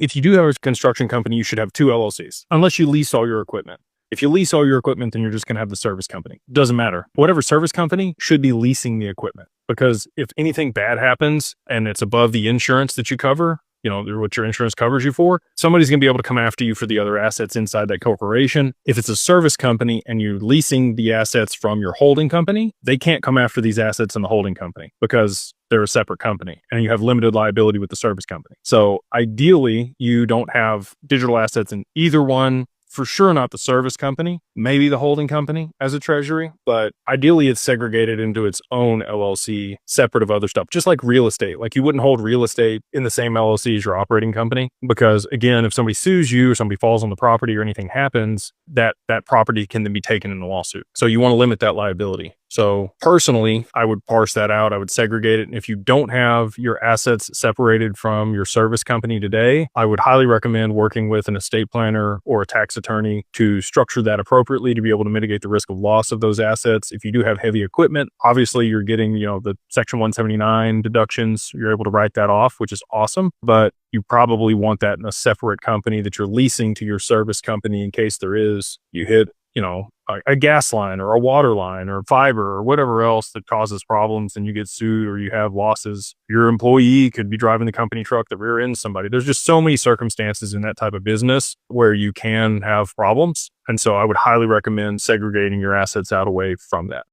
If you do have a construction company, you should have two LLCs, unless you lease all your equipment. If you lease all your equipment, then you're just going to have the service company. Doesn't matter. Whatever service company should be leasing the equipment, because if anything bad happens and it's above the insurance that you cover, what your insurance covers you for, somebody's going to be able to come after you for the other assets inside that corporation. If it's a service company and you're leasing the assets from your holding company, they can't come after these assets in the holding company because they're a separate company and you have limited liability with the service company. So ideally, you don't have digital assets in either one. For sure not the service company, maybe the holding company as a treasury, but ideally it's segregated into its own LLC, separate of other stuff, just like real estate. Like you wouldn't hold real estate in the same LLC as your operating company, because again, if somebody sues you or somebody falls on the property or anything happens, that property can then be taken in a lawsuit. So you want to limit that liability. So personally, I would parse that out. I would segregate it. And if you don't have your assets separated from your service company today, I would highly recommend working with an estate planner or a tax attorney to structure that appropriately to be able to mitigate the risk of loss of those assets. If you do have heavy equipment, obviously you're getting, the Section 179 deductions. You're able to write that off, which is awesome. But you probably want that in a separate company that you're leasing to your service company in case you hit a gas line or a water line or fiber or whatever else that causes problems and you get sued or you have losses. Your employee could be driving the company truck that rear ends somebody. There's just so many circumstances in that type of business where you can have problems. And so I would highly recommend segregating your assets out away from that.